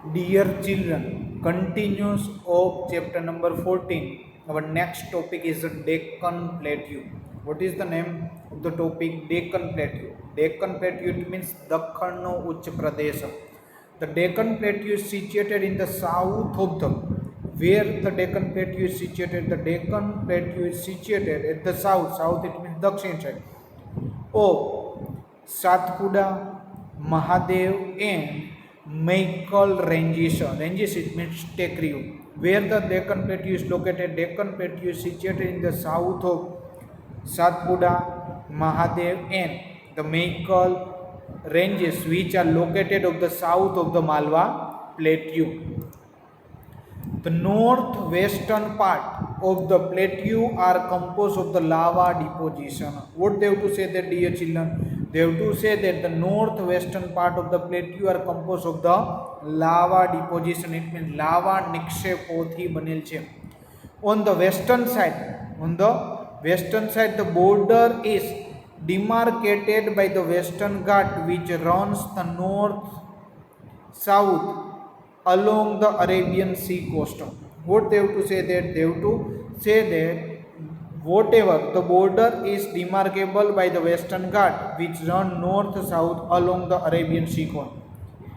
Dear children, continuous of chapter number 14. Our next topic is the Deccan Plateau. What is the name of the topic? Deccan Plateau. Deccan Plateau, it means Dakhanno Uch Pradesh. The Deccan Plateau is situated in the south of the. Where the Deccan Plateau is situated? The Deccan Plateau is situated at the south. South, it means Dakshin side. Of Satpura, Mahadev, and Michael ranges. Ranges, it means Tekriu. Where the Deccan Plateau is located? Deccan Plateau is situated in the south of Satpura, Mahadev, and the Michael ranges, which are located of the south of the Malwa Plateau. The northwestern part of the plateau are composed of the lava deposition. What they have to say that, dear children? They have to say that the northwestern part of the plateau are composed of the lava deposition. It means lava નિક્ષેપોથી બનેલ છે. On the western side, the border is demarcated by the Western Ghat, which runs the north south along the Arabian Sea coast. What they have to say that? They have to say that whatever the border is demarcable by the Western Ghat, which run north south along the Arabian Sea coast.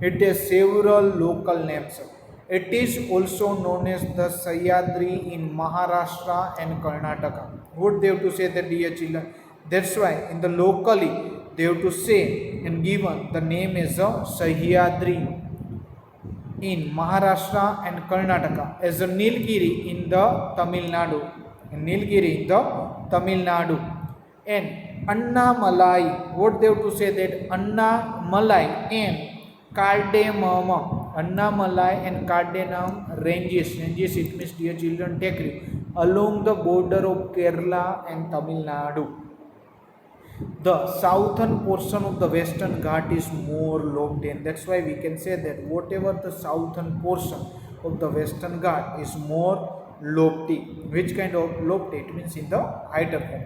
It has several local names. It is also known as the Sahyadri in Maharashtra and Karnataka. What they have to say that, dear children? That's why in the locally they have to say and given the name is Sahyadri in Maharashtra and Karnataka, as a Nilgiri in the Tamil Nadu. And Annamalai. What they have to say that? Annamalai and Cardamom. Annamalai and Cardamom ranges, it means, dear children, Tekri, along the border of Kerala and Tamil Nadu. The southern portion of the Western Ghat is more lofty, and that's why we can say that whatever the southern portion of the Western Ghat is more lofty. Which kind of lofty? It means in the higher form.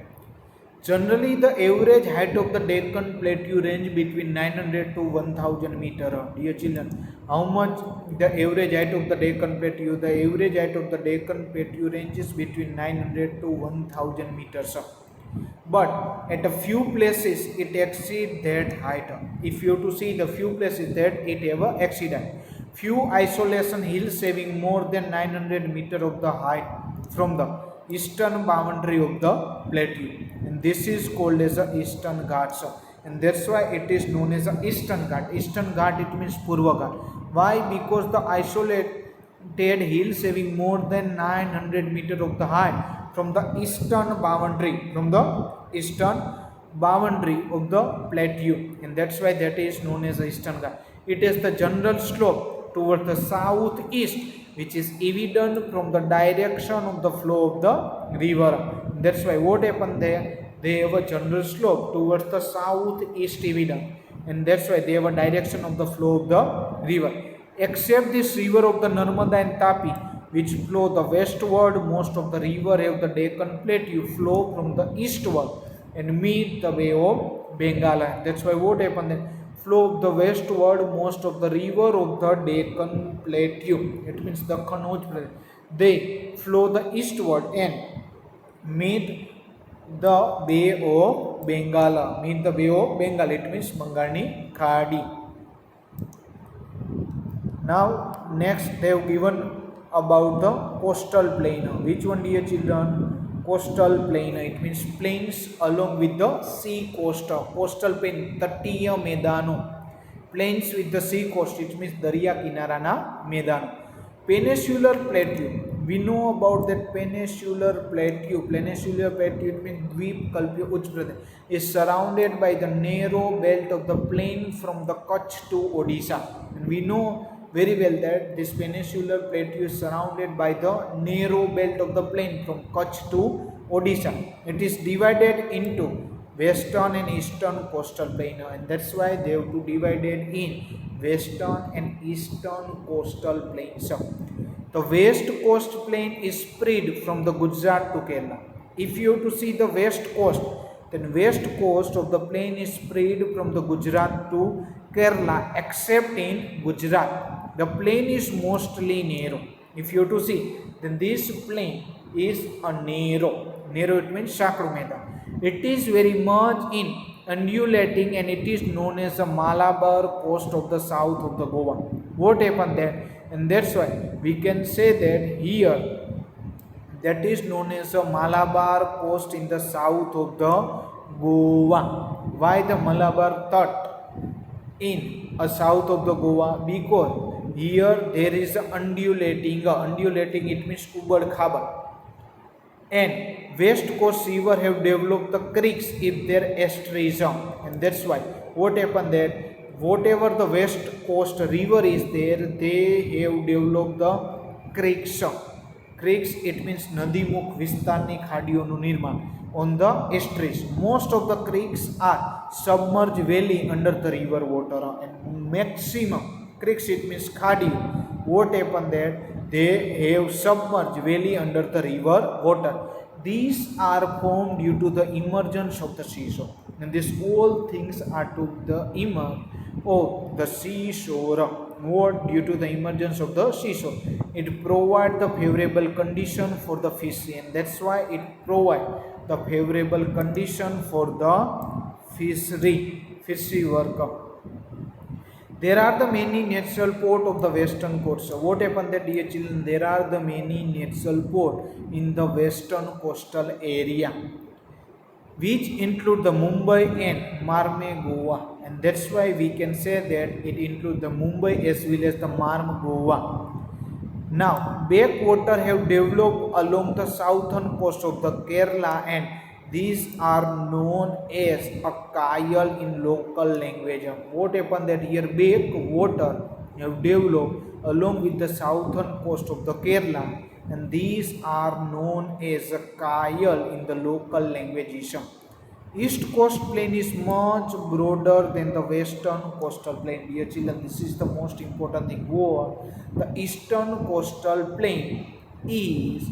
Generally, the average height of the Deccan Plateau range between 900 to 1000 meter. Dear children, how much the average height of the Deccan Plateau? The average height of the Deccan Plateau ranges between 900 to 1000 meters. But at a few places it exceeds that height. If you have to see the few places that it ever exceeded. Few isolation hills having more than 900 meter of the height from the eastern boundary of the plateau, and this is called as the Eastern Ghats, and that's why it is known as the Eastern Ghat. Eastern Ghat, it means Purva Ghat. Why? Because the isolated hills having more than 900 meter of the height from the eastern boundary of the plateau, and that's why that is known as the Eastern Ghat. It is the general slope towards the southeast, which is evident from the direction of the flow of the river. That's why what happened there? They have a general slope towards the southeast evident, and that's why they have a direction of the flow of the river. Except this river of the Narmada and Tapi, which flow the westward, most of the river of the Deccan Plateau flow from the eastward and meet the Bay of Bengal. That's why what happened then? Flow of the westward, most of the river of the Deccan Plateau, it means the Kanauj Plateau, they flow the eastward and meet the Bay of Bengal. It means Bengali Khadi. Now next they have given about the coastal plain. Which one, dear children? Coastal plain, it means plains along with the sea coast. Coastal plain, તટીય મેદાનો. Plains with the sea coast, it means દરિયા કિનારાના મેદાનો. Peninsular plateau, we know about that peninsular plateau. It means દ્વીપકલ્પીય ઉચ્ચ પ્રદેશ, is surrounded by the narrow belt of the plain from the Kutch to Odisha, and we know very well that this peninsular plateau is surrounded by the narrow belt of the plain from Kutch to Odisha. It is divided into western and eastern coastal plain, and that's why they have to divide it in western and eastern coastal plains. The west coast plain is spread from the Gujarat to Kerala. If you have to see the west coast, then west coast of the plain is spread from the Gujarat to Kerala, except in Gujarat. The plain is mostly narrow. If you have to see, then this plain is a narrow. Narrow, it means sakru medan. It is very much in undulating, and it is known as the Malabar coast of the south of the Goa. What happened there? And that's why we can say that here, that is known as the Malabar coast in the south of the Goa. Why the Malabar Tat in a south of the Goa? Because here there is a undulating. Undulating, it means ubad khabad. And west coast river have developed the creeks in their estuaries, and that's why what happened there, whatever the west coast river is there, they have developed the creeks. Creeks, it means નદીમુખ વિસ્તારની ખાડીઓનું નિર્માણ on the estuaries. Most of the creeks are submerged valley under the river water, and maximum creeks, it means khadi, what happened there, they have submerged valley under the river water. These are formed due to the emergence of the seashore, and these all things are to the emerge of the seashore. What? Due to the emergence of the seashore, it provides the favorable condition for the fishery, and that's why it provides the favorable condition for the fishery work. There are the many natural port of the western coast. So what happened that, dear children, there are the many natural port in the western coastal area, which include the Mumbai and Marme Goa, and that's why we can say that it includes the Mumbai as well as the Marme Goa. Now, backwater have developed along the southern coast of the Kerala, and these are known as a kayal in local language. What happened that here, backwater have developed along with the southern coast of the Kerala, and these are known as a kayal in the local languages. East coast plain is much broader than the western coastal plain. Dear children, this is the most important thing. The eastern coastal plain is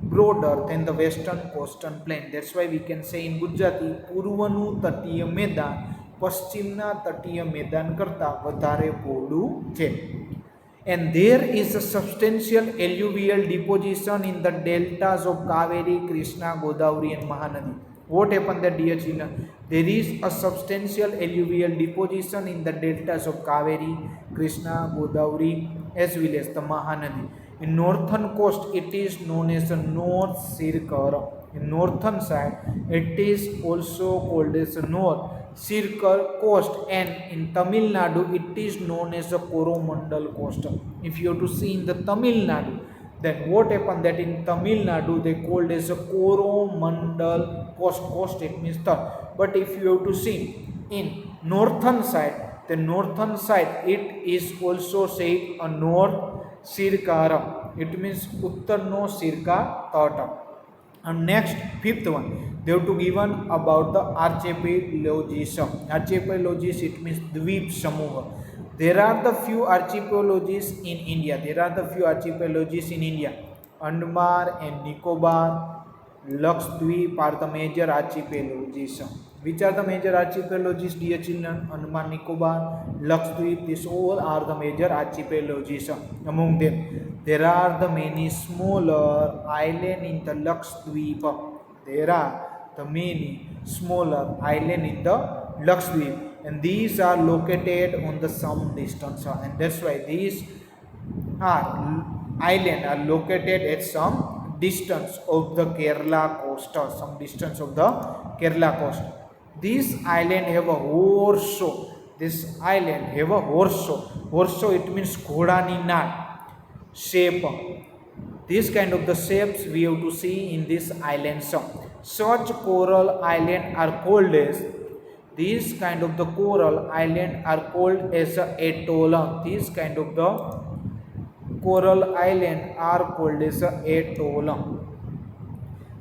broader than the western coastal plain. That's why we can say in Gujarati, પૂર્વનું તટીય મેદાન પશ્ચિમના તટીય મેદાન કરતાં વધારે પહોળું છે. And there is a substantial alluvial deposition in the deltas of Kaveri, Krishna, Godavari and Mahanadi. What happened there, dear children? There is a substantial alluvial deposition in the deltas of Kaveri, Krishna, Godavari as well as the Mahanadi. In northern coast, it is known as the North Sirkar. In northern side, it is also called as the North Sirkar coast, and in Tamil Nadu, it is known as the Coromandel coast. If you have to see in the Tamil Nadu, then what happened that in Tamil Nadu they called as a Coromandel coast. Coast, it means third. But if you have to see in northern side, the northern side, it is also said a North Sirkara. It means Uttarno Sirka Tata. And next, fifth one, they have to given about the archipelages. Archipelages, it means Dweep Samuha. There are the few archipelages in India. Andaman and Nicobar, Lakshadweep are the major archipelages. Which are the major archipelages, dear children? Andaman, Nicobar, Lakshadweep, these all are the major archipelages. Among them, there are the many smaller islands in the Lakshadweep. There are the many smaller islands in the Lakshadweep, and these are located on the some distance, and that's why these islands are located at some distance of the Kerala coast, This island have a horso. Horso, it means घोड़ानी naught shape. This kind of the shapes we have to see in this island. Such coral island are called as, these kind of the coral island are called as a atoll. These kind of the coral island are called as a atoll.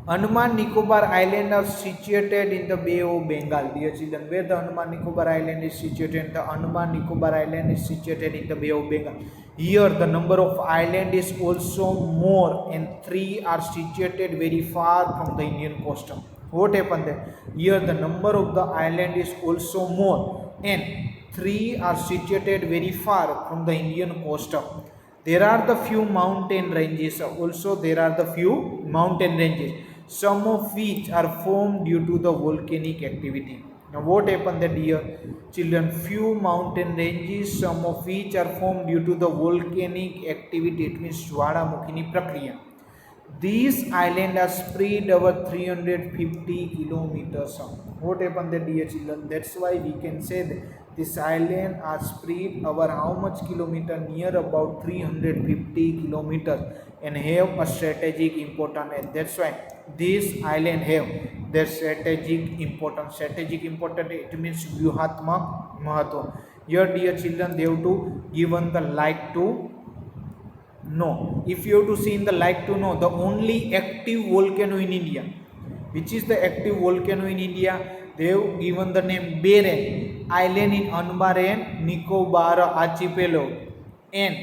Andaman Nicobar Island are situated in the Bay of Bengal. Dear children, where the Andaman Nicobar Island is situated? The Andaman Nicobar Island is situated in the Bay of Bengal. Here the number of islands is also more, and 3 are situated very far from the Indian coast. What happened there? Here the number of the island is also more, and Three are situated very far from the Indian coast. There are the few mountain ranges. Also, there are the few mountain ranges, some of which are formed due to the volcanic activity. Now, what happened that dear children? Few mountain ranges, some of which are formed due to the volcanic activity. It means Jwalamukhini Prakriya. These islands are spread over 350 kilometers. What happened there, dear children? That's why we can say that this island are spread over how much kilometer? Near about 350 kilometers and have a strategic importance. And that's why this island have their strategic importance. Strategic importance, it means Vyuhatmak Mahatva. Here, dear children, they have to given the like to no. If you have to see in the like to know, the only active volcano in India, which is the active volcano in India, they have given the name Beren Island in Anbar and Nicobar Archipelago. And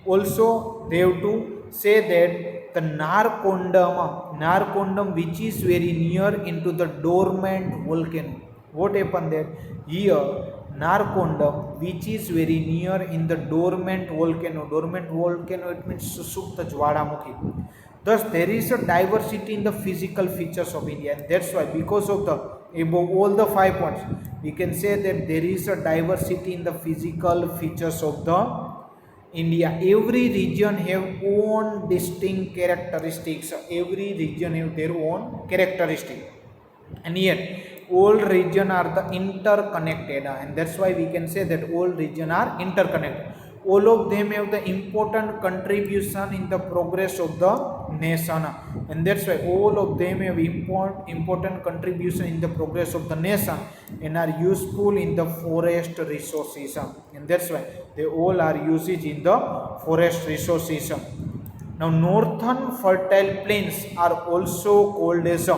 also they have to say that the Narcondam, which is very near into the dormant volcano. What happened there? Here Narcondam, which is very near in the dormant volcano. Dormant volcano, it means Susupta Jwalamukhi. Thus, there is a diversity in the physical features of India, and that's why, because of the above all the 5 points, we can say that there is a diversity in the physical features of the India. Every region have own distinct characteristics. Every region have their own characteristic, and yet all region are the interconnected, and that's why we can say that all region are interconnected. All of them have the important contribution in the progress of the nation, and that's why all of them have important contribution in the progress of the nation and are useful in the forest resources, and that's why they all are usage in the forest resources. Now, northern fertile plains are also called as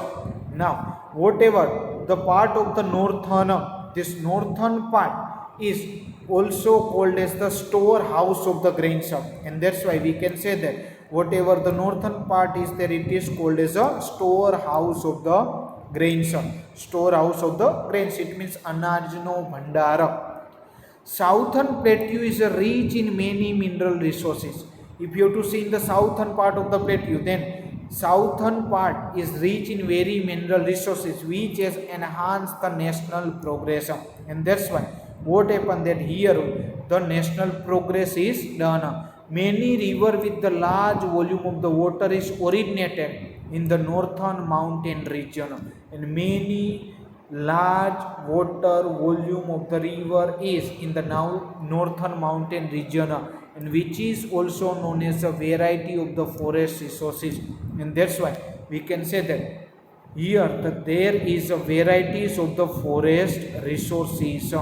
now whatever the part of the northern, this northern part is also called as the storehouse of the grains, and that's why we can say that whatever the northern part is there, it is called as a storehouse of the grains. Storehouse of the grains, it means Anajno Bhandara. Southern plateau is rich in many mineral resources. If you have to see in the southern part of the plateau, then southern part is rich in very mineral resources which has enhanced the national progress, and that's why what happened that here the national progress is done. Many river with the large volume of the water is originated in the northern mountain region, and many large water volume of the river is in the now northern mountain region, and which is also known as a variety of the forest resources, and that's why we can say that here that there is a varieties of the forest resources.